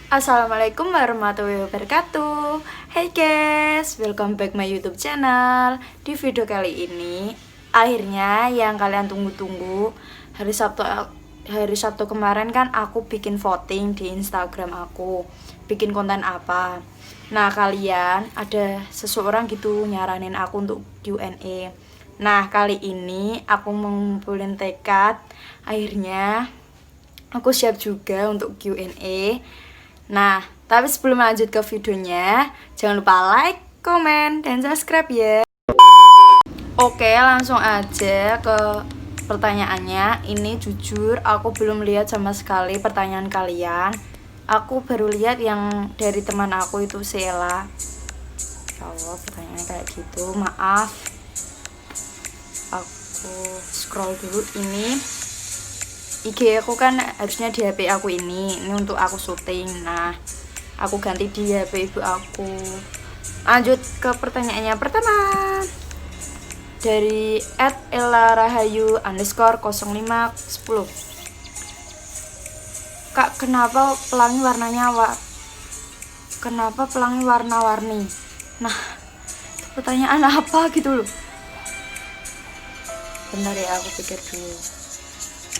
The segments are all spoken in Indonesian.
Assalamualaikum warahmatullahi wabarakatuh. Hey guys, welcome back my YouTube channel. Di video kali ini, akhirnya yang kalian tunggu-tunggu, hari Sabtu kemarin kan aku bikin voting di Instagram aku, bikin konten apa. Nah, kalian ada seseorang gitu nyaranin aku untuk Q&A. Nah, kali ini aku mengumpulin tekad, akhirnya aku siap juga untuk Q&A. Nah, tapi sebelum lanjut ke videonya, jangan lupa like, komen, dan subscribe ya. Oke, langsung aja ke pertanyaannya. Ini jujur, aku belum lihat sama sekali pertanyaan kalian. Aku baru lihat yang dari teman aku itu Sheila. Oh, pertanyaannya kayak gitu. Maaf, aku scroll dulu ini. IG aku kan harusnya di HP aku ini untuk aku syuting. Nah, aku ganti di HP ibu aku. Lanjut ke pertanyaannya pertama dari @elarahayu_0510. Kak, kenapa pelangi warna-warni? Nah, pertanyaan apa gitu loh. Bentar ya, aku pikir dulu.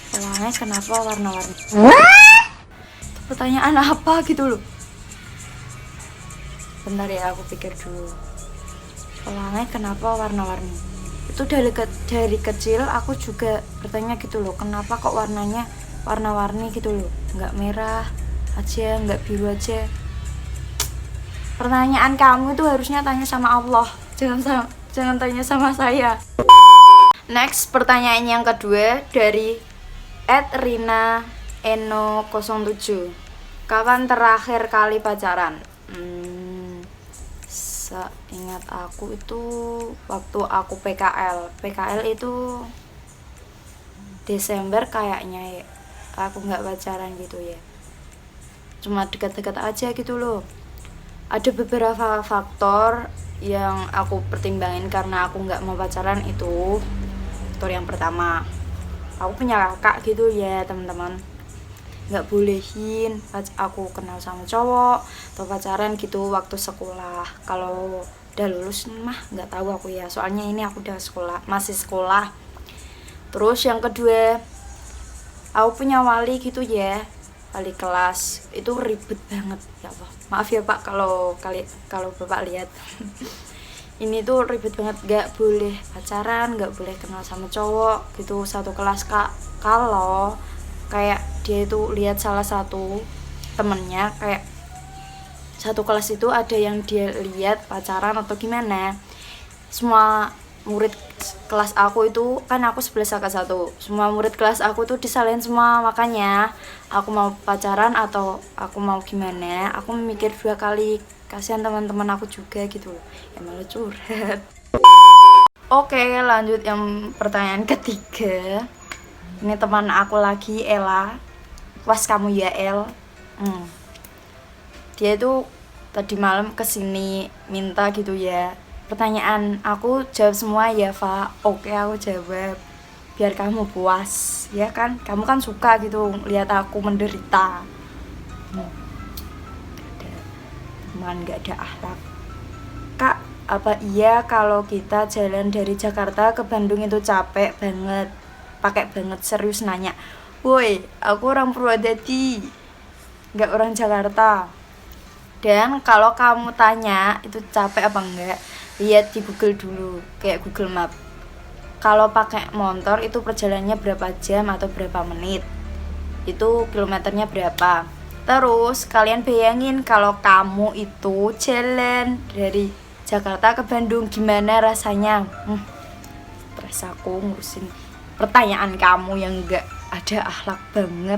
Pelangi kenapa warna-warni? Pertanyaan apa gitu loh. Bentar ya, aku pikir dulu. Pelangi kenapa warna-warni? Itu dari kecil aku juga bertanya gitu loh. Kenapa kok warnanya warna-warni gitu loh? Nggak merah aja, nggak biru aja. Pertanyaan kamu itu harusnya tanya sama Allah. Jangan tanya sama saya. Next, pertanyaan yang kedua dari @rina_eno07. Kapan terakhir kali pacaran? Seingat aku itu waktu aku PKL. PKL itu Desember kayaknya ya. Aku nggak pacaran gitu ya. Cuma dekat-dekat aja gitu loh. Ada beberapa faktor yang aku pertimbangin karena aku nggak mau pacaran itu. Faktor yang pertama, aku punya kakak gitu ya teman-teman, nggak bolehin aku kenal sama cowok atau pacaran gitu waktu sekolah. Kalau udah lulus mah nggak tahu aku ya, soalnya ini aku udah masih sekolah. Terus yang kedua, aku punya wali gitu ya, wali kelas itu ribet banget ya Allah. Maaf ya Pak kalau Bapak lihat. Ini tuh ribet banget, gak boleh pacaran, gak boleh kenal sama cowok gitu satu kelas Kak. Kalau kayak dia itu lihat salah satu temennya, kayak satu kelas itu ada yang dia lihat pacaran atau gimana, semua murid kelas aku itu kan aku 11 angka 1, semua murid kelas aku tuh disalahin semua. Makanya aku mau pacaran atau aku mau gimana, aku mikir 2 kali. Kasihan teman-teman aku juga gitu loh, ya malah curhat. Oke, lanjut yang pertanyaan ketiga. Ini teman aku lagi, Ella. Was kamu ya El. Dia itu tadi malam kesini minta gitu ya, pertanyaan aku jawab semua ya Fa. Oke, aku jawab biar kamu puas ya kan, kamu kan suka gitu lihat aku menderita. Teman gak ada akhlak. Kak, apa iya kalau kita jalan dari Jakarta ke Bandung itu capek banget? Pakai banget, serius nanya. Woi, aku orang Purwodadi, gak orang Jakarta. Dan kalau kamu tanya itu capek apa enggak, lihat di Google dulu, kayak Google Map. Kalau pakai motor itu perjalanannya berapa jam atau berapa menit, itu kilometernya berapa. Terus kalian bayangin kalau kamu itu jalan dari Jakarta ke Bandung, gimana rasanya? Stres aku ngurusin pertanyaan kamu yang gak ada akhlak banget.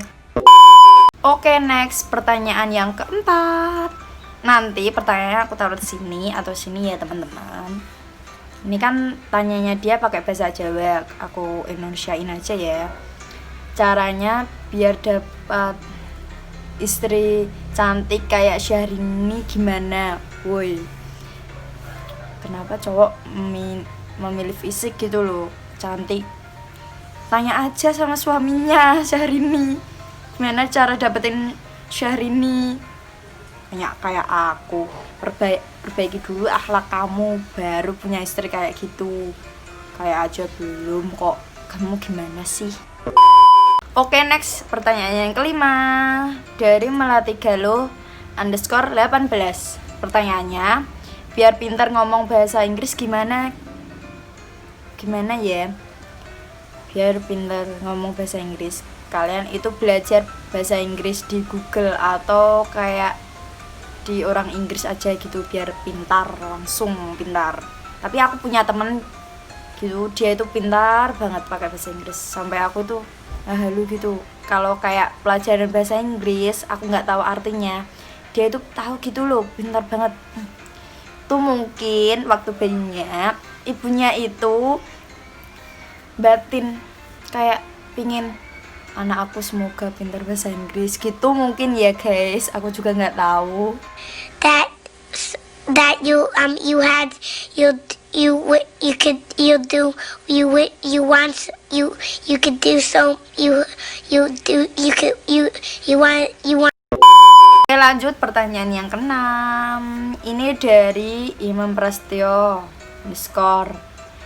Oke, next, pertanyaan yang keempat. Nanti pertanyaannya aku taruh di sini atau sini ya teman-teman. Ini kan tanyanya dia pakai bahasa Jawa, aku Indonesiain aja ya. Caranya biar dapat istri cantik kayak Syahrini gimana? Woi, kenapa cowok memilih fisik gitu loh, cantik? Tanya aja sama suaminya Syahrini, gimana cara dapetin Syahrini. banyak kayak aku. Perbaiki dulu akhlak kamu, baru punya istri kayak gitu. Kayak aja belum kok. Kamu gimana sih? Oke, next pertanyaan yang kelima dari Melati Galuh _18. Pertanyaannya, biar pintar ngomong bahasa Inggris gimana ya? Biar pintar ngomong bahasa Inggris, kalian itu belajar bahasa Inggris di Google atau kayak di orang Inggris aja gitu, biar pintar, langsung pintar. Tapi aku punya temen gitu, dia itu pintar banget pakai bahasa Inggris, sampai aku tuh halu gitu. Kalau kayak pelajaran bahasa Inggris aku nggak tahu artinya, dia itu tahu gitu loh, pintar banget. Tuh mungkin waktu bayinya ibunya itu batin kayak pingin anak aku semoga pintar bahasa Inggris gitu mungkin ya guys, aku juga nggak tahu. That you had you could you do you want you could do so you do you want. Oke, lanjut pertanyaan yang keenam. Ini dari Imam Prasetyo _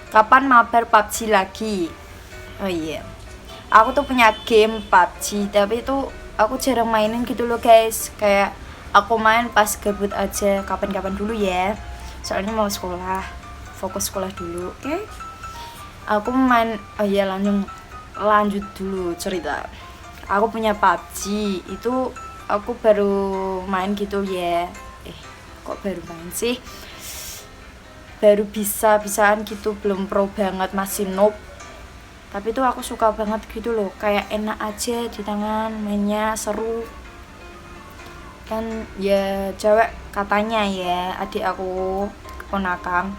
kapan mabar PUBG lagi? Oh iya, aku tuh punya game PUBG, tapi itu aku jarang mainin gitu loh guys. Kayak aku main pas gabut aja, kapan-kapan dulu ya, soalnya mau sekolah, fokus sekolah dulu. Oke, aku main. Oh iya, lanjut dulu cerita. Aku punya PUBG itu aku baru main gitu ya. Kok baru main sih? Baru bisa-bisaan gitu, belum pro banget, masih noob. Tapi tuh aku suka banget gitu loh, kayak enak aja di tangan, mainnya seru. Kan ya cewek katanya ya, adik aku keponakan,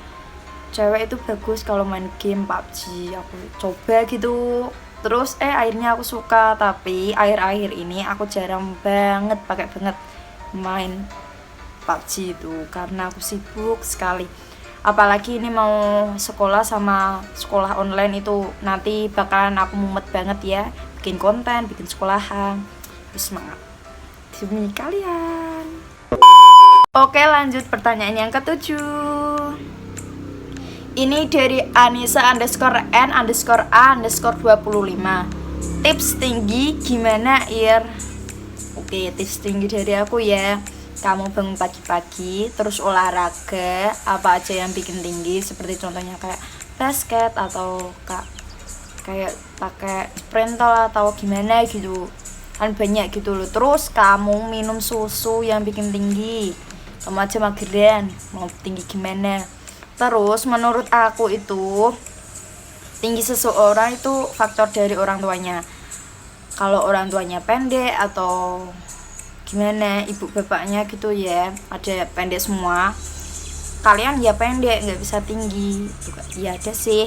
cewek itu bagus kalau main game PUBG. Aku coba gitu, terus akhirnya aku suka. Tapi akhir-akhir ini aku jarang banget main PUBG itu, karena aku sibuk sekali. Apalagi ini mau sekolah sama sekolah online itu, nanti bakalan aku mumet banget ya, bikin konten, bikin sekolahan. Terus semangat demi kalian. Oke, lanjut pertanyaan yang ketujuh. Ini dari Anissa _N_A_25. Tips tinggi gimana Ir? Oke, tips tinggi dari aku ya, kamu bangun pagi-pagi terus olahraga apa aja yang bikin tinggi, seperti contohnya kayak basket atau kayak pakai sprinter atau gimana gitu kan, banyak gitu loh. Terus kamu minum susu yang bikin tinggi, kamu aja mageran mau tinggi gimana. Terus menurut aku itu tinggi seseorang itu faktor dari orang tuanya. Kalau orang tuanya pendek atau gimana, ibu bapaknya gitu ya, ada pendek semua, kalian ya pendek, nggak bisa tinggi. Ya ada sih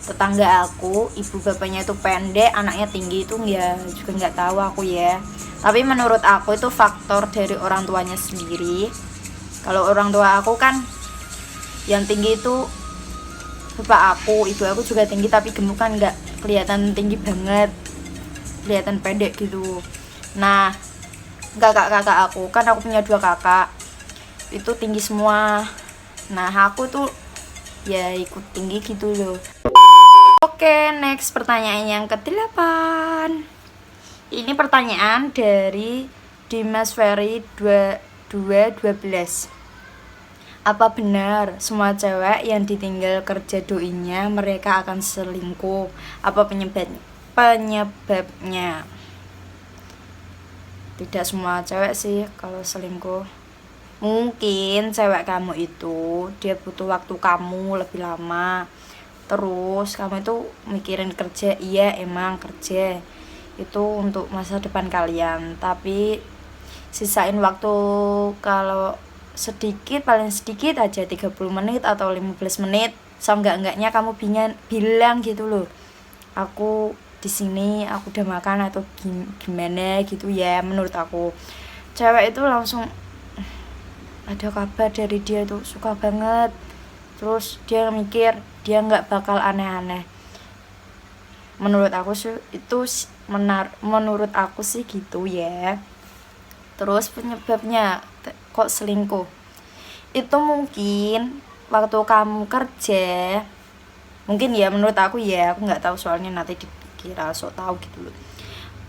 tetangga aku, ibu bapaknya itu pendek, anaknya tinggi, itu ya juga nggak tahu aku ya. Tapi menurut aku itu faktor dari orang tuanya sendiri. Kalau orang tua aku kan yang tinggi itu bapak aku, ibu aku juga tinggi tapi gemuk, kan nggak kelihatan tinggi banget, kelihatan pendek gitu. Nah, kakak aku kan, aku punya 2 kakak itu tinggi semua. Nah, aku tuh ya ikut tinggi gitu loh. Oke, next pertanyaan yang ke-8. Ini pertanyaan dari Dimas Ferry 2212. Apa benar semua cewek yang ditinggal kerja doinya mereka akan selingkuh? Apa penyebabnya? Tidak semua cewek sih kalau selingkuh. Mungkin cewek kamu itu dia butuh waktu kamu lebih lama. Terus kamu itu mikirin kerja, iya emang kerja itu untuk masa depan kalian, tapi sisain waktu kalau sedikit, paling sedikit aja 30 menit atau 15 menit. Seenggak-enggaknya kamu bilang gitu loh, aku di sini aku udah makan atau gimana gitu ya. Menurut aku cewek itu langsung ada kabar dari dia tuh suka banget, terus dia mikir dia nggak bakal aneh-aneh. Menurut aku sih itu menurut aku sih gitu ya. Terus penyebabnya kok selingkuh? Itu mungkin waktu kamu kerja, mungkin ya menurut aku ya, aku nggak tahu soalnya nanti dikira sok tahu gitu loh.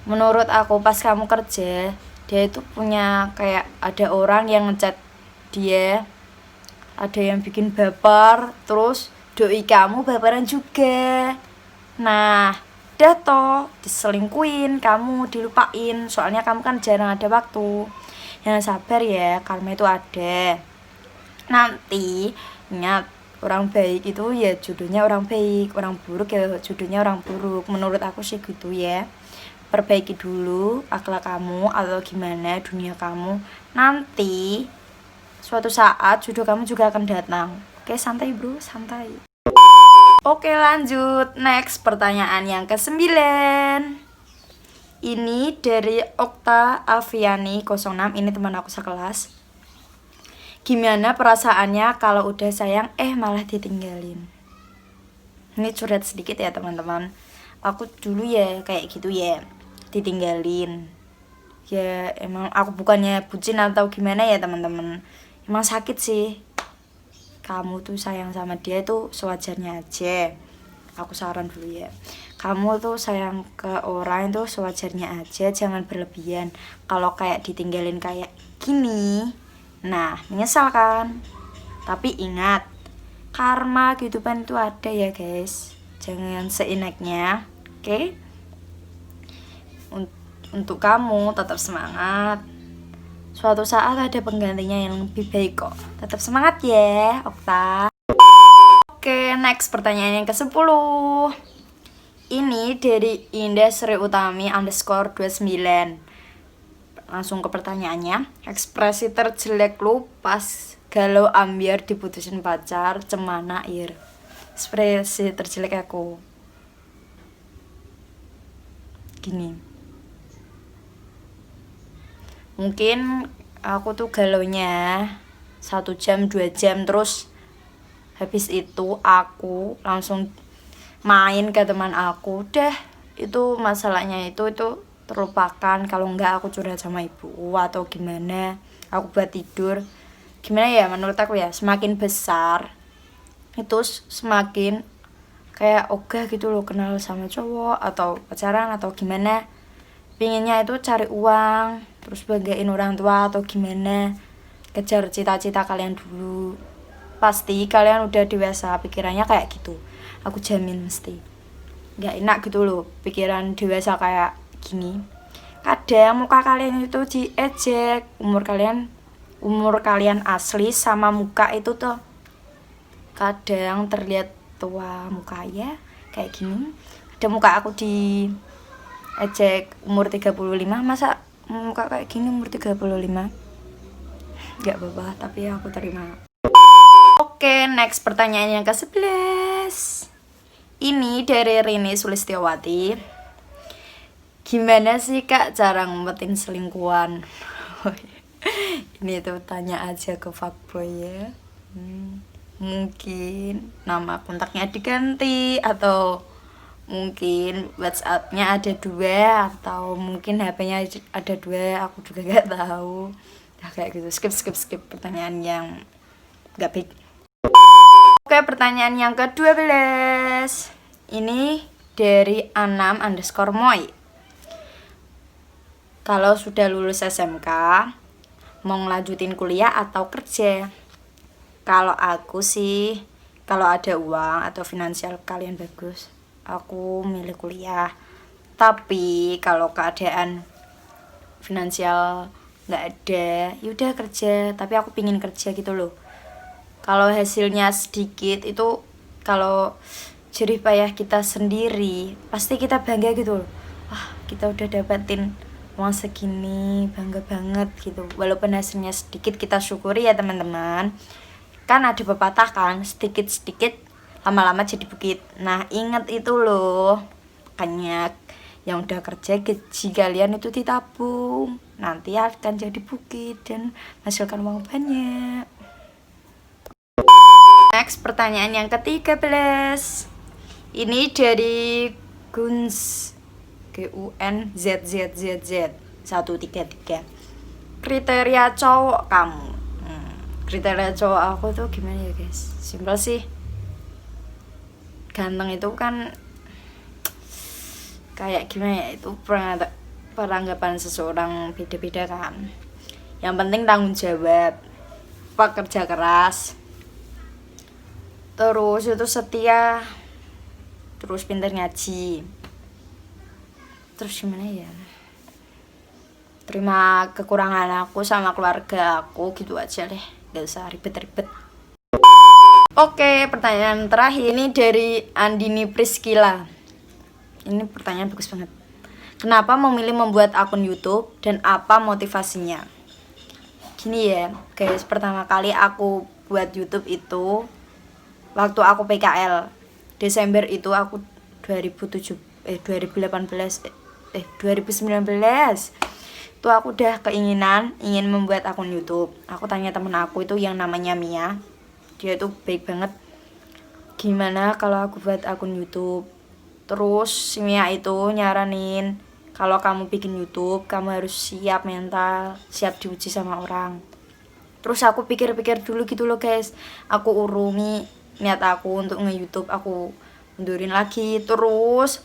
Menurut aku pas kamu kerja, dia itu punya kayak ada orang yang ngechat dia, ada yang bikin baper, terus doi kamu baperan juga. Nah, udah toh diselingkuin, kamu dilupain, soalnya kamu kan jarang ada waktu. Yang sabar ya, karma itu ada. Nanti ingat, orang baik itu ya jodohnya orang baik, orang buruk ya jodohnya orang buruk. Menurut aku sih gitu ya. Perbaiki dulu akhlak kamu atau gimana dunia kamu, nanti suatu saat jodoh kamu juga akan datang. Oke, santai bro, santai. Oke, lanjut. Next, pertanyaan yang ke-9. Ini dari Okta Aviani 06. Ini teman aku sekelas. Gimana perasaannya kalau udah sayang malah ditinggalin? Ini curhat sedikit ya teman-teman. Aku dulu ya kayak gitu ya, ditinggalin. Ya emang aku bukannya bucin atau gimana ya teman-teman. Emang sakit sih. Kamu tuh sayang sama dia tuh sewajarnya aja. Aku saran dulu ya, kamu tuh sayang ke orang itu sewajarnya aja, jangan berlebihan. Kalau kayak ditinggalin kayak gini, nah menyesal kan. Tapi ingat, karma kehidupan itu ada ya guys, jangan seenaknya. Oke? Untuk kamu tetap semangat, suatu saat ada penggantinya yang lebih baik kok. Tetap semangat ya Okta. Oke, next, pertanyaan yang ke-10. Ini dari Indah Sri Utami _29. Langsung ke pertanyaannya. Ekspresi terjelek lu pas galau ambiar diputusin pacar, cemana ir? Ekspresi terjelek aku gini. Mungkin aku tuh galaunya 1 jam 2 jam, terus habis itu aku langsung main ke teman aku. Udah, itu masalahnya itu terlupakan. Kalau enggak aku curhat sama ibu atau gimana, aku buat tidur. Gimana ya, menurut aku ya, semakin besar itu semakin kayak ogah gitu loh kenal sama cowok atau pacaran atau gimana. Pinginnya itu cari uang, terus banggain orang tua atau gimana. Kejar cita-cita kalian dulu. Pasti kalian udah dewasa pikirannya kayak gitu. Aku jamin mesti gak enak gitu loh pikiran dewasa kayak gini. Kadang muka kalian itu diejek, umur kalian asli sama muka itu tuh kadang terlihat tua muka ya kayak gini. Ada muka aku diejek umur 35, masa muka kayak gini umur 35? Gak apa-apa, tapi aku terima. Oke, next, pertanyaan yang ke-11. Ini dari Rini Sulistiawati. Gimana sih kak cara ngumpetin selingkuhan? Ini tuh tanya aja ke fuckboy ya. Mungkin nama kontaknya diganti, atau mungkin WhatsApp-nya ada 2, atau mungkin HP-nya ada 2, aku juga gak tahu. Ya kayak gitu, skip pertanyaan yang gak baik. Oke, pertanyaan yang ke-12. Ini dari Anam_Moy. Kalau sudah lulus SMK, mau ngelanjutin kuliah atau kerja? Kalau aku sih, kalau ada uang atau finansial kalian bagus, aku milih kuliah. Tapi kalau keadaan finansial nggak ada, yaudah kerja. Tapi aku pingin kerja gitu loh. Kalau hasilnya sedikit itu, kalau jerih payah kita sendiri, pasti kita bangga gitu loh. Wah, kita udah dapetin uang segini, bangga banget gitu. Walaupun hasilnya sedikit, kita syukuri ya teman-teman. Kan ada pepatah kan, sedikit-sedikit lama-lama jadi bukit. Nah, ingat itu loh. Makanya yang udah kerja, gaji kalian itu ditabung, nanti akan jadi bukit dan menghasilkan uang banyak. Next, pertanyaan yang ke-13. Ini dari Gunz GUNZZZZ 133. Kriteria cowok kamu. kriteria cowok aku tuh gimana ya guys, simpel sih. Ganteng itu kan kayak gimana ya, itu peranggapan seseorang beda-beda kan. Yang penting tanggung jawab, pekerja keras, terus itu setia, terus pintar ngaji, terus gimana ya, terima kekurangan aku sama keluarga aku, gitu aja deh, gak usah ribet-ribet. Oke, pertanyaan terakhir ini dari Andini Priskila. Ini pertanyaan bagus banget. Kenapa memilih membuat akun YouTube dan apa motivasinya? Gini ya guys, pertama kali aku buat YouTube itu waktu aku PKL Desember itu, aku 2019 itu aku udah keinginan ingin membuat akun YouTube. Aku tanya temen aku itu yang namanya Mia, dia itu baik banget, gimana kalau aku buat akun YouTube. Terus si Mia itu nyaranin, kalau kamu bikin YouTube kamu harus siap mental, siap diuji sama orang. Terus aku pikir-pikir dulu gitu loh guys, aku urungi niat aku untuk nge-YouTube, aku mundurin lagi. Terus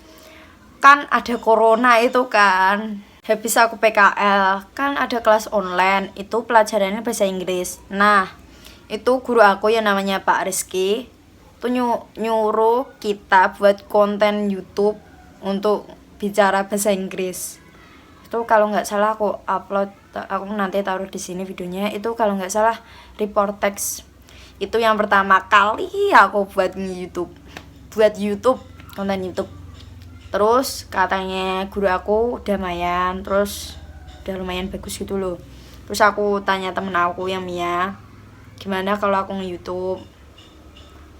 kan ada corona itu kan, habis aku PKL kan ada kelas online, itu pelajarannya bahasa Inggris. Nah itu guru aku yang namanya Pak Rizky tuh nyuruh kita buat konten YouTube untuk bicara bahasa Inggris. Itu kalau nggak salah aku upload, aku nanti taruh di sini videonya. Itu kalau nggak salah report text. Itu yang pertama kali aku buat YouTube, konten YouTube. Terus katanya guru aku udah lumayan, terus udah lumayan bagus gitu loh. Terus aku tanya temen aku yang Mia, gimana kalau aku nge-YouTube.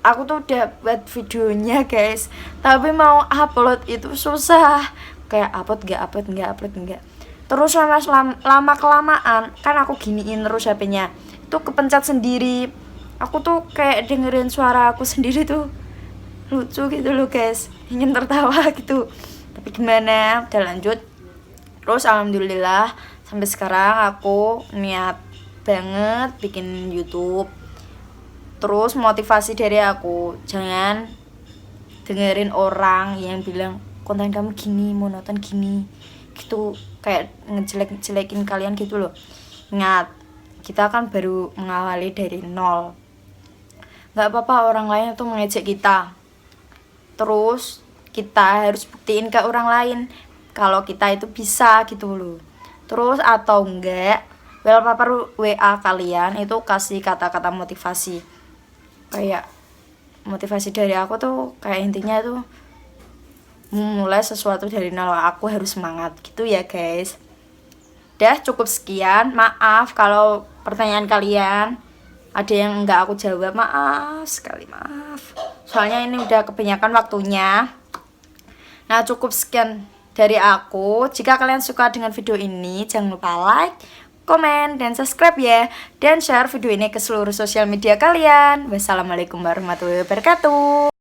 Aku tuh udah buat videonya guys, tapi mau upload itu susah, kayak upload nggak. Terus lama kelamaan kan aku giniin terus HP-nya, itu kepencet sendiri. Aku tuh kayak dengerin suara aku sendiri tuh lucu gitu loh guys, ingin tertawa gitu. Tapi gimana, udah lanjut. Terus alhamdulillah sampai sekarang aku niat banget bikin YouTube. Terus motivasi dari aku, jangan dengerin orang yang bilang konten kamu gini, monoton gini gitu, kayak ngejelek-jelekin kalian gitu loh. Ingat, kita kan baru mengawali dari nol, gak apa-apa orang lain tuh mengejek kita. Terus kita harus buktiin ke orang lain kalau kita itu bisa gitu loh. Terus atau enggak, wallpaper WA kalian itu kasih kata-kata motivasi. Kayak motivasi dari aku tuh kayak intinya tuh memulai sesuatu dari nol, aku harus semangat gitu ya guys. Udah cukup sekian, maaf kalau pertanyaan kalian ada yang enggak aku jawab, maaf sekali, maaf. Soalnya ini udah kebanyakan waktunya. Nah cukup sekian dari aku. Jika kalian suka dengan video ini, jangan lupa like, komen, dan subscribe ya. Dan share video ini ke seluruh sosial media kalian. Wassalamualaikum warahmatullahi wabarakatuh.